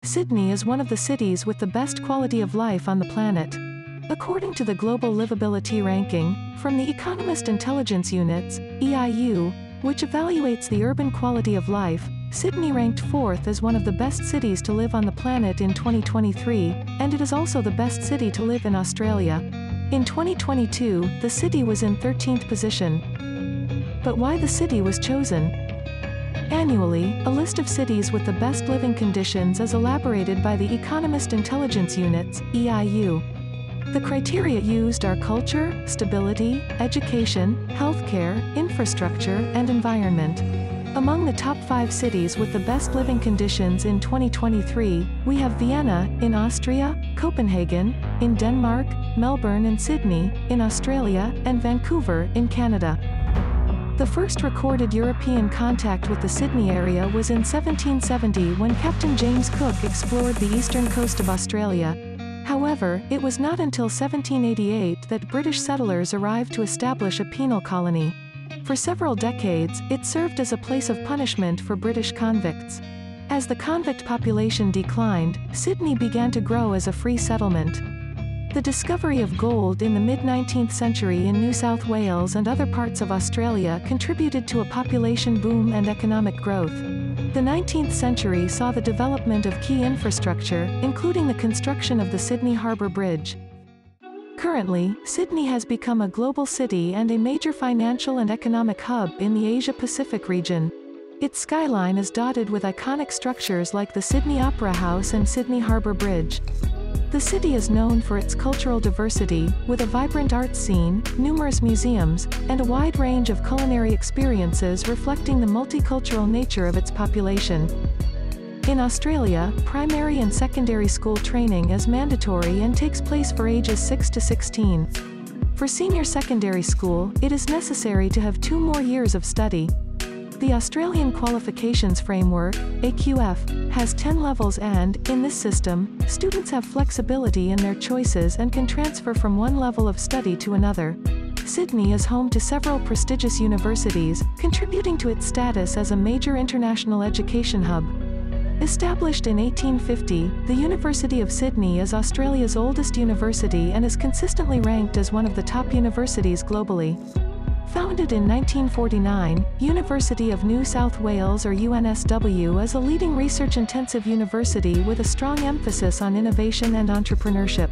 Sydney is one of the cities with the best quality of life on the planet. According to the Global Livability Ranking, from the Economist Intelligence Unit's, EIU, which evaluates the urban quality of life, Sydney ranked 4th as one of the best cities to live on the planet in 2023, and it is also the best city to live in Australia. In 2022, the city was in 13th position. But why the city was chosen? Annually, a list of cities with the best living conditions is elaborated by the Economist Intelligence Unit's, EIU. The criteria used are culture, stability, education, healthcare, infrastructure, and environment. Among the top 5 cities with the best living conditions in 2023, we have Vienna, in Austria, Copenhagen, in Denmark, Melbourne and Sydney, in Australia, and Vancouver, in Canada. The first recorded European contact with the Sydney area was in 1770 when Captain James Cook explored the eastern coast of Australia. However, it was not until 1788 that British settlers arrived to establish a penal colony. For several decades, it served as a place of punishment for British convicts. As the convict population declined, Sydney began to grow as a free settlement. The discovery of gold in the mid-19th century in New South Wales and other parts of Australia contributed to a population boom and economic growth. The 19th century saw the development of key infrastructure, including the construction of the Sydney Harbour Bridge. Currently, Sydney has become a global city and a major financial and economic hub in the Asia-Pacific region. Its skyline is dotted with iconic structures like the Sydney Opera House and Sydney Harbour Bridge. The city is known for its cultural diversity, with a vibrant arts scene, numerous museums, and a wide range of culinary experiences reflecting the multicultural nature of its population. In Australia, primary and secondary school training is mandatory and takes place for ages 6 to 16. For senior secondary school, it is necessary to have 2 more years of study. The Australian Qualifications Framework, AQF, has 10 levels and, in this system, students have flexibility in their choices and can transfer from one level of study to another. Sydney is home to several prestigious universities, contributing to its status as a major international education hub. Established in 1850, the University of Sydney is Australia's oldest university and is consistently ranked as one of the top universities globally. Founded in 1949, University of New South Wales or UNSW is a leading research-intensive university with a strong emphasis on innovation and entrepreneurship.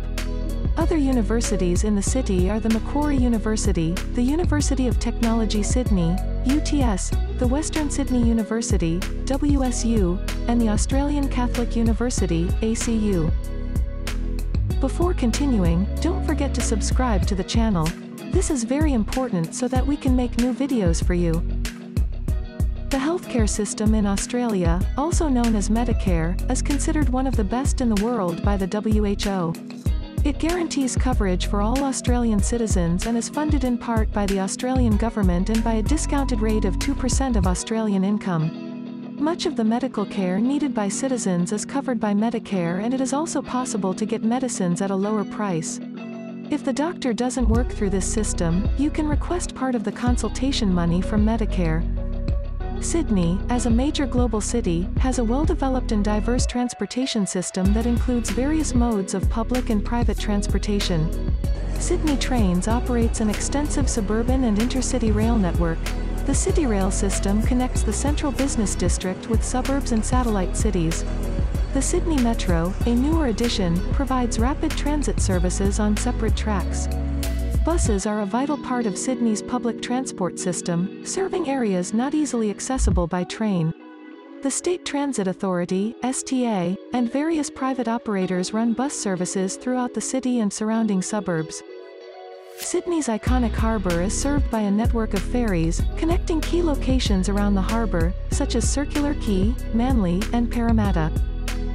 Other universities in the city are the Macquarie University, the University of Technology Sydney, UTS, the Western Sydney University, WSU, and the Australian Catholic University, ACU. Before continuing, don't forget to subscribe to the channel. This is very important so that we can make new videos for you. The healthcare system in Australia, also known as Medicare, is considered one of the best in the world by the WHO. It guarantees coverage for all Australian citizens and is funded in part by the Australian government and by a discounted rate of 2% of Australian income. Much of the medical care needed by citizens is covered by Medicare, and it is also possible to get medicines at a lower price. If the doctor doesn't work through this system, you can request part of the consultation money from Medicare. Sydney, as a major global city, has a well-developed and diverse transportation system that includes various modes of public and private transportation. Sydney Trains operates an extensive suburban and intercity rail network. The City Rail system connects the central business district with suburbs and satellite cities. The Sydney Metro, a newer addition, provides rapid transit services on separate tracks. Buses are a vital part of Sydney's public transport system, serving areas not easily accessible by train. The State Transit Authority, STA, and various private operators run bus services throughout the city and surrounding suburbs. Sydney's iconic harbour is served by a network of ferries, connecting key locations around the harbour, such as Circular Quay, Manly, and Parramatta.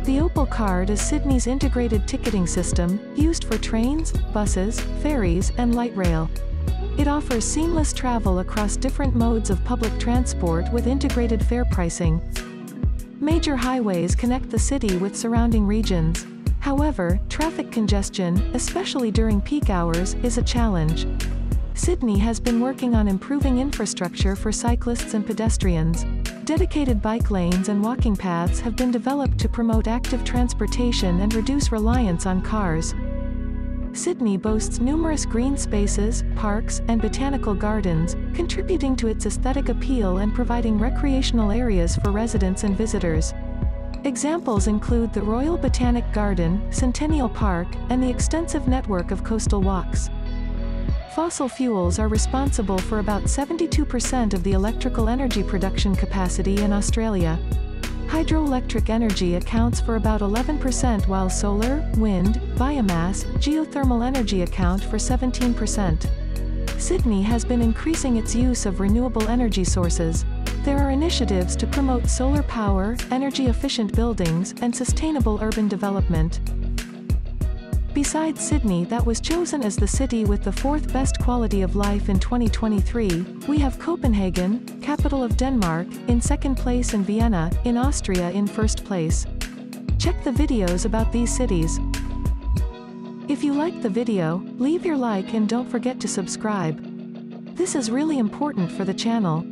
The Opal Card is Sydney's integrated ticketing system, used for trains, buses, ferries, and light rail. It offers seamless travel across different modes of public transport with integrated fare pricing. Major highways connect the city with surrounding regions. However, traffic congestion, especially during peak hours, is a challenge. Sydney has been working on improving infrastructure for cyclists and pedestrians. Dedicated bike lanes and walking paths have been developed to promote active transportation and reduce reliance on cars. Sydney boasts numerous green spaces, parks, and botanical gardens, contributing to its aesthetic appeal and providing recreational areas for residents and visitors. Examples include the Royal Botanic Garden, Centennial Park, and the extensive network of coastal walks. Fossil fuels are responsible for about 72% of the electrical energy production capacity in Australia. Hydroelectric energy accounts for about 11%, while solar, wind, biomass, geothermal energy account for 17%. Sydney has been increasing its use of renewable energy sources. There are initiatives to promote solar power, energy-efficient buildings, and sustainable urban development. Besides Sydney, that was chosen as the city with the fourth best quality of life in 2023, we have Copenhagen, capital of Denmark, in second place and Vienna, in Austria in first place. Check the videos about these cities. If you liked the video, leave your like and don't forget to subscribe. This is really important for the channel.